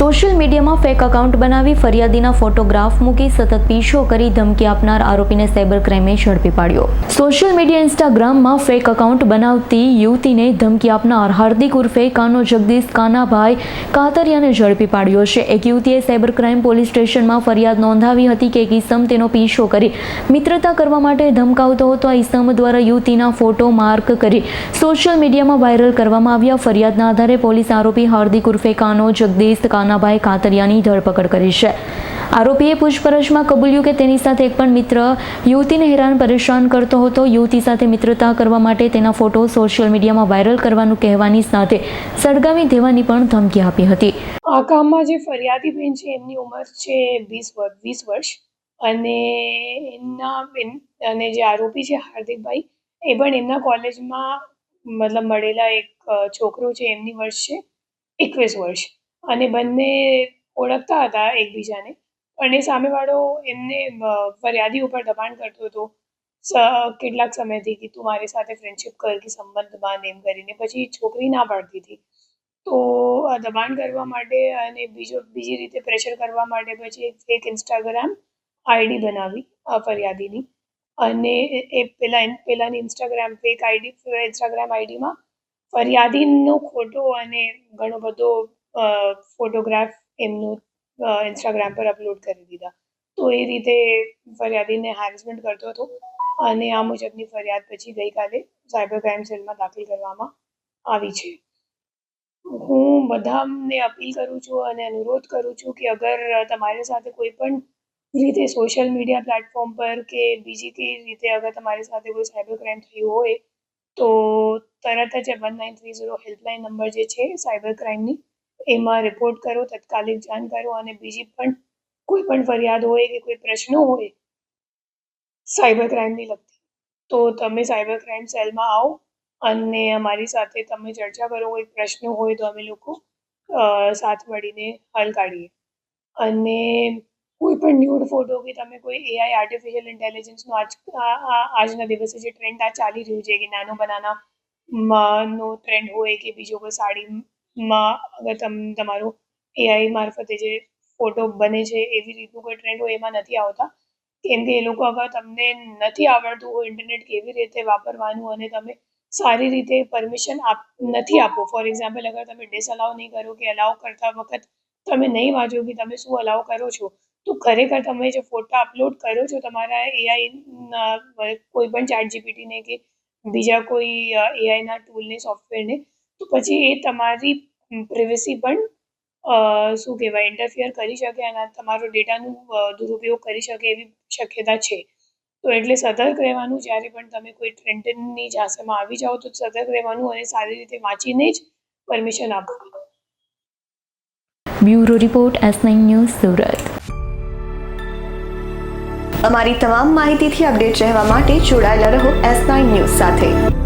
Social મીડિયામાં fake account બનાવી ફરિયાદીના photograph મૂકી સતત પીછો કરી ધમકી આપનાર આરોપીને સાયબર ક્રાઇમે ઝડપી પાડ્યો। સોશિયલ મીડિયા ઇન્સ્ટાગ્રામમાં ફેક એકાઉન્ટ બનાવતી યુવતીને ધમકી આપનાર હાર્દિક ઉર્ફે કાનો જગદીશ કાનાભાઈ કાતરિયાને ઝડપી પાડ્યો છે। એક યુવતીએ સાયબર ક્રાઇમ પોલીસ સ્ટેશનમાં ફરિયાદ નોંધાવી હતી કે એક ઈસમ તેનો પીછો કરી મિત્રતા કરવા માટે ધમકાવતો હતો। આ ઈસમ દ્વારા યુવતીના ફોટો માર્ક કરી સોશિયલ મીડિયામાં વાયરલ કરવામાં આવ્યા। ફરિયાદના આધારે પોલીસ આરોપી હાર્દિક ઉર્ફે કાનો જગદીશ કાનાભાઈ કાતરિયાની ધરપકડ કરી છે। આરોપીએ પૂછપરછમાં કબૂલ્યું કે તેની સાથે એક પણ મિત્ર યુવતીને હેરાન પરેશાન કરતો હતો। યુવતી સાથે મિત્રતા કરવા માટે તેના ફોટો સોશિયલ મીડિયામાં વાયરલ કરવાનું કહેવાની સાથે સળગાવી દેવાની પણ ધમકી આપી હતી। આ કામમાં જે ફરિયાદી બેન છે એમની ઉંમર છે 20 વર્ષ અને અને જે આરોપી છે હાર્દિકભાઈ એ પણ એમના કોલેજમાં મળેલા એક છોકરો છે એમની વર્ષ છે 21 વર્ષ અને બંને ઓળખતા હતા એકબીજાને પણ એ સામેવાળો એમને ફરિયાદી ઉપર દબાણ કરતો હતો કેટલાક સમયથી કે તું મારી સાથે ફ્રેન્ડશિપ કર કે સંબંધ બાંધ એમ કરીને। પછી છોકરી ના પાડતી હતી તો દબાણ કરવા માટે અને બીજી રીતે પ્રેશર કરવા માટે પછી એક ફેક ઇન્સ્ટાગ્રામ આઈડી બનાવી ફરિયાદીની અને એ પેલાની ઇન્સ્ટાગ્રામ આઈડીમાં ફરિયાદીનો ખોટો અને ઘણો બધો ફોટોગ્રાફ એમનું ઇન્સ્ટાગ્રામ પર અપલોડ કરી દીધા। તો એ રીતે ફરિયાદીને હેરેસમેન્ટ કરતો હતો અને આ મુજબની ફરિયાદ પછી ગઈકાલે સાયબર ક્રાઇમ સેલમાં દાખલ કરવામાં આવી છે। હું બધાને અપીલ કરું છું અને અનુરોધ કરું છું કે અગર તમારી સાથે કોઈ પણ રીતે સોશિયલ મીડિયા પ્લેટફોર્મ પર કે બીજી કઈ રીતે અગર તમારી સાથે કોઈ સાયબર ક્રાઇમ થયું હોય તો તરત જ 1930 હેલ્પલાઇન નંબર જે છે સાયબર ક્રાઇમની એમાં રિપોર્ટ કરો, તાત્કાલિક જાણ કરો અને બીજી પણ કોઈ પણ ફરિયાદ હોય કે કોઈ પ્રશ્નો હોય સાયબર ક્રાઇમની લગતી તો તમે સાયબર ક્રાઇમ સેલમાં આવો અને અમારી સાથે તમે ચર્ચા કરો। કોઈ પ્રશ્નો હોય તો અમે લોકો સાથ મળીને હલ કાઢીએ અને કોઈ પણ ન્યૂડ ફોટો કે તમે કોઈ એઆઈ આર્ટિફિશિયલ ઇન્ટેલિજન્સનો આજના દિવસે જે ટ્રેન્ડ આ ચાલી રહ્યું છે કે નાનો બનાનાનો ટ્રેન્ડ હોય કે બીજો કોઈ સાડીમાં અગર તમારો એઆઈ મારફતે જે ફોટો બને છે એવી રીતનું કોઈ ટ્રેન્ડ હોય એમાં નથી આવતા કેમ કે એ લોકો અગર તમને નથી આવડતું હોય ઇન્ટરનેટ કેવી રીતે વાપરવાનું અને તમે સારી રીતે પરમિશન નથી આપો। ફોર એક્ઝામ્પલ અગર તમે ડિસઅલાઉ નહીં કરો કે અલાઉ કરતા વખત તમે નહીં વાંચો કે તમે શું અલાઉ કરો છો તો ખરેખર તમે જે ફોટા અપલોડ કરો છો તમારા એઆઈ કોઈ પણ ચેટ જીપીટીને કે બીજા કોઈ એઆઈના ટૂલને સોફ્ટવેરને તો પછી એ તમારી પ્રિવસી પણ ઇન્ટરફિયર કરી શકે અને તમારો ડેટાનું દુરુપયોગ કરી શકે એવી શક્યતા છે। તો એટલે સતર્ક રહેવાનું। જ્યારે પણ તમે કોઈ ટ્રેન્ડની ઝાંસામાં આવી જાઓ તો સતર્ક રહેવાનું અને સારી રીતે વાંચીને જ પરમિશન આપવાનું। Bureau report S9 news Surat. અમારી તમામ માહિતીથી અપડેટ રહેવા માટે જોડાયેલા રહો S9 ન્યૂઝ સાથે।